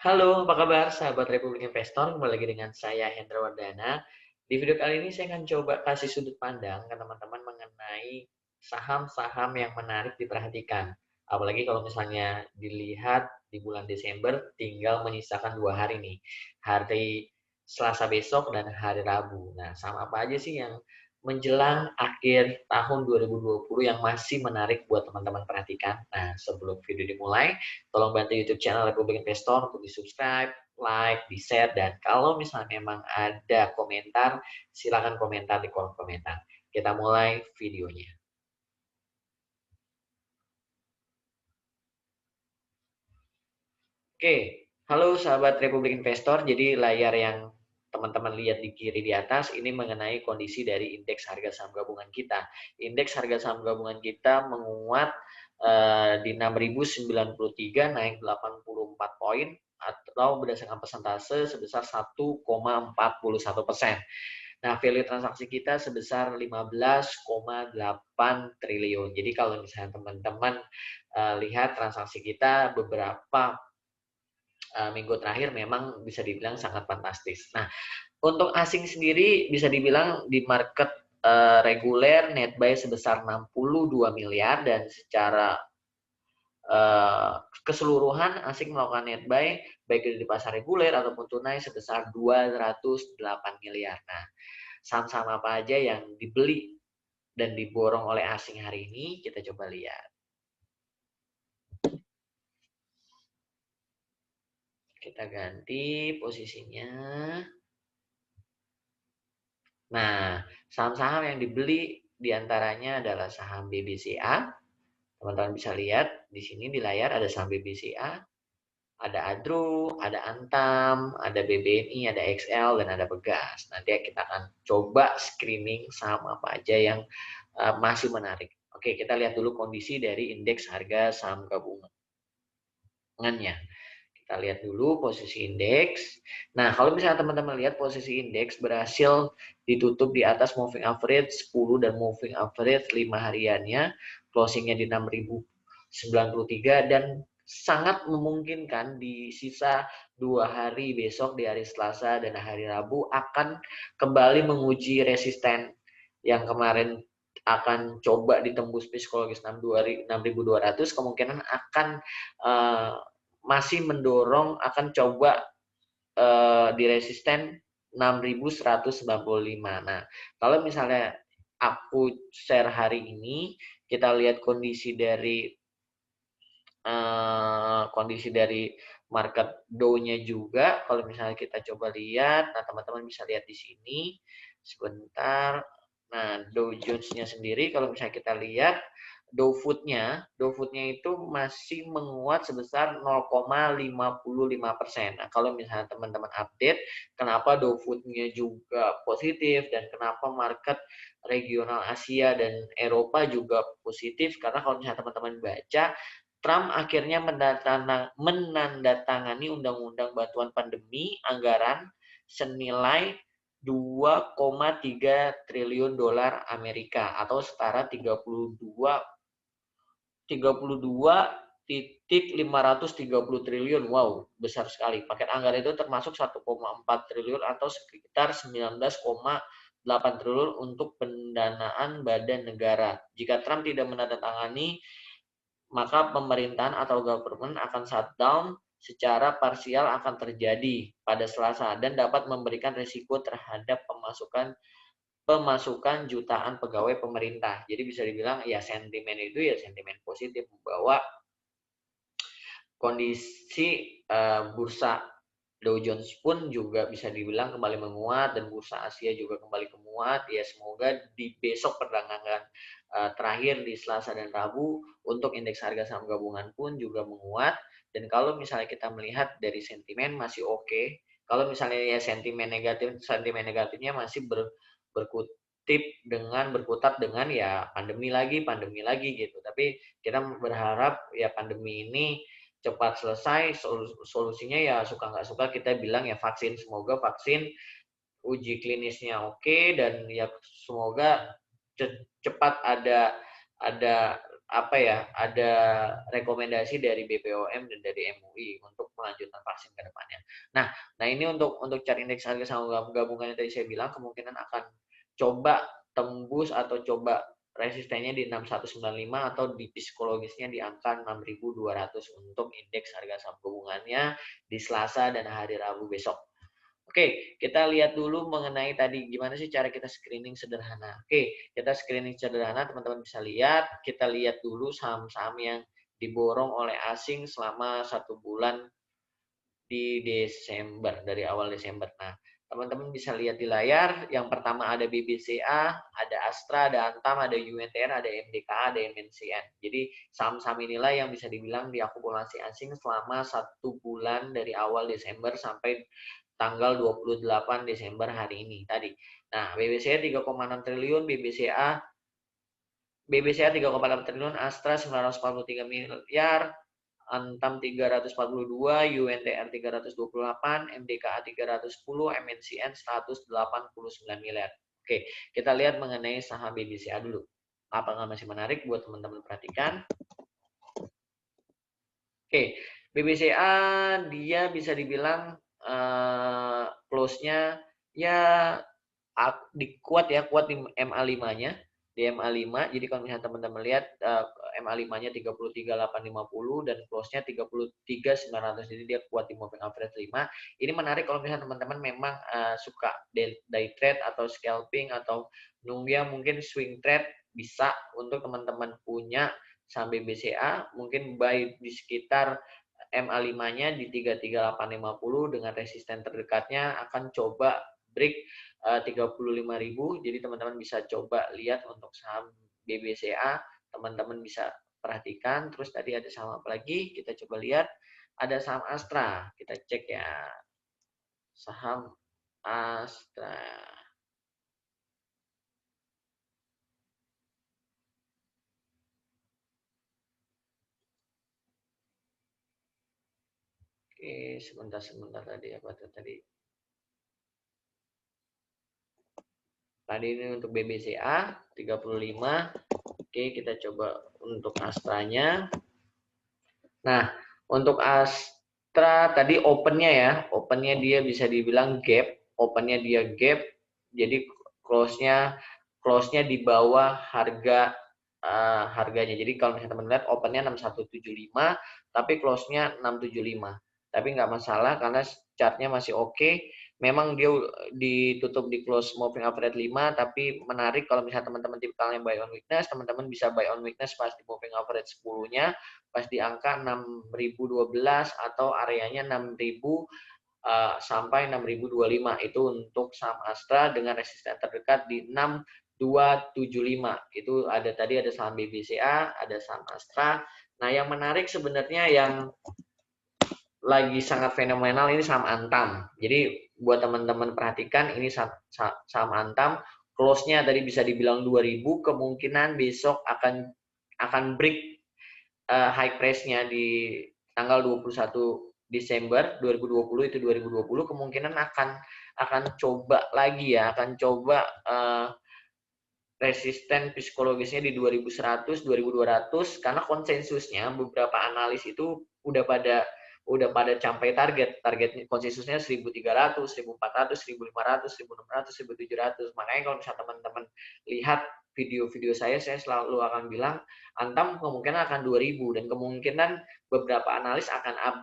Halo, apa kabar sahabat Republik Investor? Kembali lagi dengan saya Hendra Wardana. Di video kali ini saya akan coba kasih sudut pandang ke teman-teman mengenai saham-saham yang menarik diperhatikan. Apalagi kalau misalnya dilihat di bulan Desember tinggal menyisakan 2 hari nih. Hari Selasa besok dan hari Rabu. Nah, saham apa aja sih yang menjelang akhir tahun 2020 yang masih menarik buat teman-teman perhatikan? Nah, sebelum video dimulai, tolong bantu YouTube channel Republik Investor untuk di-subscribe, like, di-share, dan kalau misalnya memang ada komentar, silakan komentar di kolom komentar. Kita mulai videonya. Oke, halo sahabat Republik Investor. Jadi layar yang teman-teman lihat di kiri di atas ini mengenai kondisi dari indeks harga saham gabungan kita. Indeks harga saham gabungan kita menguat di 6.093 naik 84 poin atau berdasarkan persentase sebesar 1,41%. Nah, value transaksi kita sebesar 15,8 triliun. Jadi kalau misalnya teman-teman lihat transaksi kita beberapa minggu terakhir memang bisa dibilang sangat fantastis. Nah, untuk asing sendiri bisa dibilang di market reguler net buy sebesar 62 miliar dan secara keseluruhan asing melakukan net buy baik di pasar reguler ataupun tunai sebesar 208 miliar. Nah, saham-saham apa aja yang dibeli dan diborong oleh asing hari ini kita coba lihat. Kita ganti posisinya. Nah, saham-saham yang dibeli diantaranya adalah saham BBCA. Teman-teman bisa lihat di sini di layar ada saham BBCA, ada Adro, ada Antam, ada BBNI, ada XL, dan ada Pegas. Nanti kita akan coba screening saham apa aja yang masih menarik. Oke, kita lihat dulu kondisi dari indeks harga saham gabungannya. Kita lihat dulu posisi indeks. Nah, kalau misalnya teman-teman lihat posisi indeks berhasil ditutup di atas moving average 10 dan moving average 5 hariannya, closingnya di 6.093 dan sangat memungkinkan di sisa 2 hari besok di hari Selasa dan hari Rabu akan kembali menguji resisten yang kemarin akan coba ditembus psikologis 6.200 kemungkinan akan uh, masih mendorong akan coba di resisten 6.195. Nah, kalau misalnya aku share hari ini, kita lihat kondisi dari market Dow-nya juga. Kalau misalnya kita coba lihat, nah teman-teman bisa lihat di sini sebentar. Nah, Dow Jones-nya sendiri kalau misalnya kita lihat Dow Food-nya itu masih menguat sebesar 0,55%. Nah, kalau misalnya teman-teman update, kenapa Dow Food-nya juga positif dan kenapa market regional Asia dan Eropa juga positif? Karena kalau misalnya teman-teman baca, Trump akhirnya menandatangani undang-undang bantuan pandemi anggaran senilai 2,3 triliun dolar Amerika atau setara 32,530 triliun. Wow, besar sekali. Paket anggaran itu termasuk 1,4 triliun atau sekitar 19,8 triliun untuk pendanaan badan negara. Jika Trump tidak menandatangani, maka pemerintahan atau government akan shutdown secara parsial akan terjadi pada Selasa dan dapat memberikan risiko terhadap pemasukan jutaan pegawai pemerintah. Jadi bisa dibilang ya sentimen itu ya sentimen positif bahwa kondisi bursa Dow Jones pun juga bisa dibilang kembali menguat dan bursa Asia juga kembali menguat. Ya semoga di besok perdagangan terakhir di Selasa dan Rabu untuk indeks harga saham gabungan pun juga menguat. Dan kalau misalnya kita melihat dari sentimen masih oke. Kalau misalnya ya sentimen negatifnya masih berkutat dengan ya pandemi lagi gitu. Tapi kita berharap ya pandemi ini cepat selesai. Solusinya ya suka nggak suka kita bilang ya vaksin. Semoga vaksin uji klinisnya oke dan ya semoga cepat ada apa ya, ada rekomendasi dari BPOM dan dari MUI untuk melanjutkan vaksin ke depannya. Nah ini untuk cari indeks harga saham gabungan yang tadi saya bilang kemungkinan akan coba tembus atau coba resistennya di 6195 atau di psikologisnya di angka 6200 untuk indeks harga saham gabungannya di Selasa dan hari Rabu besok. Oke, kita lihat dulu mengenai tadi gimana sih cara kita screening sederhana. Oke, kita screening sederhana, teman-teman bisa lihat. Kita lihat dulu saham-saham yang diborong oleh asing selama 1 bulan di Desember, dari awal Desember. Nah, teman-teman bisa lihat di layar, yang pertama ada BBCA, ada Astra, ada Antam, ada UNTR, ada MDKA, ada MNCN. Jadi, saham-saham inilah yang bisa dibilang diakumulasi asing selama 1 bulan dari awal Desember sampai tanggal 28 Desember hari ini tadi. Nah, BBCA 3,6 triliun, BBCA 3,8 triliun, Astra 943 miliar, Antam 342, UNTR 328, MDKA 310, MNCN 189 miliar. Oke, kita lihat mengenai saham BBCA dulu. Apakah masih menarik buat teman-teman perhatikan? Oke, BBCA dia bisa dibilang close-nya ya kuat di MA5-nya, di MA5. Jadi kalau misalnya teman-teman lihat MA5-nya 33.850 dan close-nya 33.900. Jadi dia kuat di moving average 5. Ini menarik kalau misalnya teman-teman memang suka day trade atau scalping atau nunggu mungkin swing trade, bisa untuk teman-teman punya saham BBCA, mungkin buy di sekitar MA5-nya di 33.850 dengan resisten terdekatnya akan coba break 35.000. Jadi teman-teman bisa coba lihat untuk saham BBCA, teman-teman bisa perhatikan. Terus tadi ada saham apa lagi? Kita coba lihat. Ada saham Astra. Kita cek ya. Saham Astra. Oke, sebentar tadi apa tuh tadi? Tadi ini untuk BBCA 35. Oke, kita coba untuk Astranya. Nah, untuk Astra tadi opennya ya, opennya dia bisa dibilang gap, opennya dia gap, jadi close-nya di bawah harganya. Jadi kalau misalnya teman lihat opennya 6175, tapi close-nya 675. Tapi nggak masalah karena chartnya masih oke. Memang dia ditutup di close moving average 5, tapi menarik kalau misalnya teman-teman tipikalnya buy on weakness, teman-teman bisa buy on weakness pas di moving average 10-nya, pas di angka 6.012 atau areanya 6.000 sampai 6.025. Itu untuk saham Astra dengan resisten terdekat di 6.275. Itu tadi ada saham BBCA, ada saham Astra. Nah, yang menarik sebenarnya yang lagi sangat fenomenal ini saham Antam. Jadi buat teman-teman perhatikan ini saham Antam, close-nya tadi bisa dibilang 2000, kemungkinan besok akan break high price-nya di tanggal 21 Desember 2020, itu 2020 kemungkinan akan coba lagi ya, akan coba resisten psikologisnya di 2100, 2200 karena konsensusnya beberapa analis itu udah pada capai target konsensusnya 1300, 1400, 1500, 1600, 1700. Makanya kalau misalnya teman-teman lihat video-video saya selalu akan bilang Antam kemungkinan akan 2000 dan kemungkinan beberapa analis akan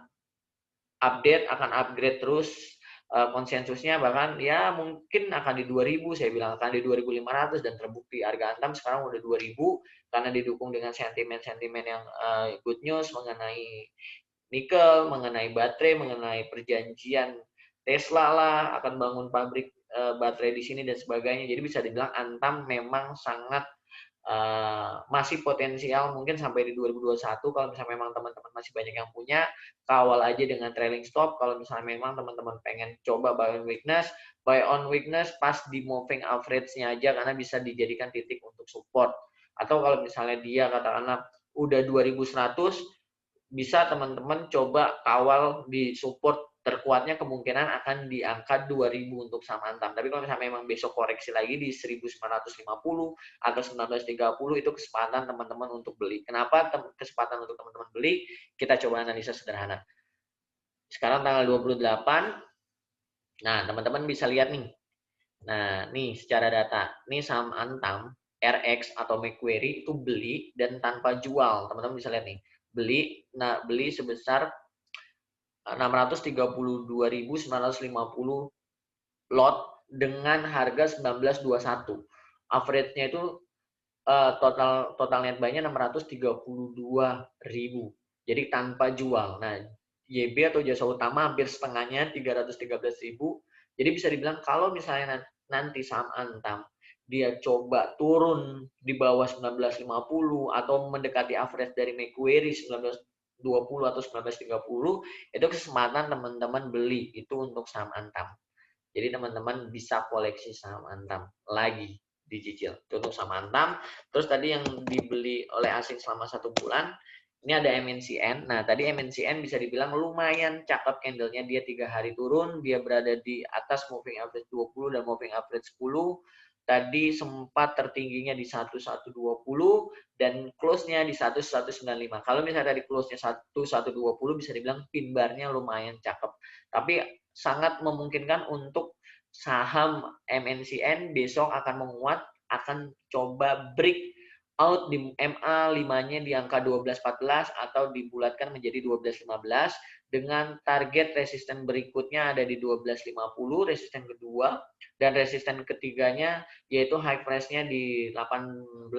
upgrade terus konsensusnya, bahkan ya mungkin akan di 2000, saya bilang akan di 2500 dan terbukti harga Antam sekarang udah 2000 karena didukung dengan sentimen-sentimen yang good news mengenai nikel, mengenai baterai, mengenai perjanjian Tesla lah akan bangun pabrik baterai di sini dan sebagainya. Jadi bisa dibilang Antam memang sangat masih potensial mungkin sampai di 2021 kalau misalnya memang teman-teman masih banyak yang punya, kawal aja dengan trailing stop. Kalau misalnya memang teman-teman pengen coba buy on weakness pas di moving average-nya aja karena bisa dijadikan titik untuk support. Atau kalau misalnya dia katakanlah udah 2100, bisa teman-teman coba kawal di support terkuatnya kemungkinan akan di angka 2000 untuk saham Antam. Tapi kalau misalnya memang besok koreksi lagi di 1950 atau 1930 itu kesempatan teman-teman untuk beli. Kenapa kesempatan untuk teman-teman beli? Kita coba analisa sederhana. Sekarang tanggal 28. Nah, teman-teman bisa lihat nih. Nah, nih secara data, nih saham Antam, RX atau Macquarie itu beli dan tanpa jual. Teman-teman bisa lihat nih. Beli sebesar 632.950 lot dengan harga 1921. Average-nya itu total net buy-nya 632.000. Jadi tanpa jual. Nah, YB atau jasa utama hampir setengahnya 313.000. Jadi bisa dibilang kalau misalnya nanti saham Antam dia coba turun di bawah 1950 atau mendekati average dari Macquarie 1920 atau 1930, itu kesempatan teman-teman beli itu untuk saham Antam. Jadi teman-teman bisa koleksi saham Antam lagi dicicil. Itu untuk saham Antam. Terus tadi yang dibeli oleh asing selama 1 bulan, ini ada MNCN. Nah, tadi MNCN bisa dibilang lumayan cakep candle-nya. Dia 3 hari turun, dia berada di atas moving average 20 dan moving average 10. Tadi sempat tertingginya di 1120 dan close-nya di 1195. Kalau misalnya tadi close-nya 1120 bisa dibilang pin bar-nya lumayan cakep. Tapi sangat memungkinkan untuk saham MNCN besok akan menguat, akan coba break out di MA 5-nya di angka 12.14 atau dibulatkan menjadi 12.15 dengan target resisten berikutnya ada di 12.50 resisten kedua, dan resisten ketiganya yaitu high price-nya di 18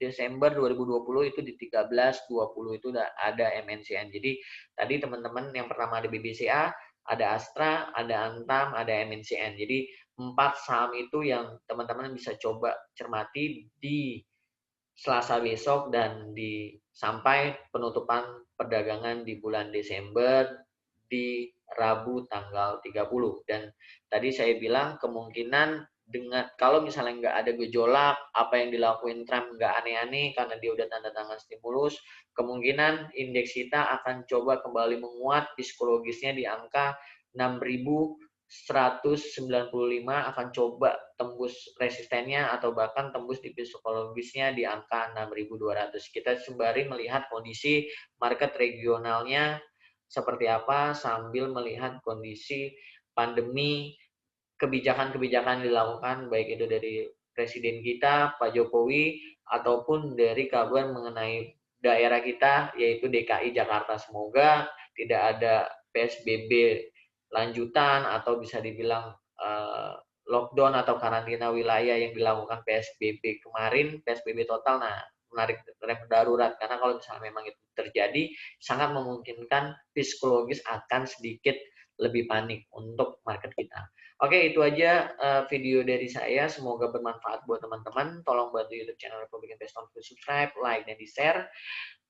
Desember 2020 itu di 13.20 itu ada MNCN. Jadi tadi teman-teman yang pertama ada BBCA, ada Astra, ada Antam, ada MNCN. Jadi 4 saham itu yang teman-teman bisa coba cermati di Selasa besok dan sampai penutupan perdagangan di bulan Desember di Rabu tanggal 30. Dan tadi saya bilang kemungkinan dengan kalau misalnya nggak ada gejolak, apa yang dilakuin Trump nggak aneh-aneh karena dia udah tanda tangan stimulus, kemungkinan indeks kita akan coba kembali menguat, psikologisnya di angka 6.195 akan coba tembus resistennya atau bahkan tembus di psikologisnya di angka 6.200. Kita sembari melihat kondisi market regionalnya seperti apa sambil melihat kondisi pandemi, kebijakan-kebijakan dilakukan baik itu dari presiden kita Pak Jokowi ataupun dari kabar mengenai daerah kita yaitu DKI Jakarta. Semoga tidak ada PSBB lanjutan atau bisa dibilang lockdown atau karantina wilayah yang dilakukan PSBB kemarin, PSBB total. Nah, menarik rem darurat karena kalau misalnya memang itu terjadi sangat memungkinkan psikologis akan sedikit lebih panik untuk market kita. Oke, itu aja video dari saya. Semoga bermanfaat buat teman-teman. Tolong bantu YouTube channel Republik Investor untuk subscribe, like, dan di-share.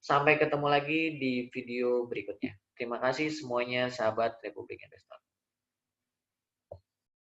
Sampai ketemu lagi di video berikutnya. Terima kasih semuanya, sahabat Republik Investor.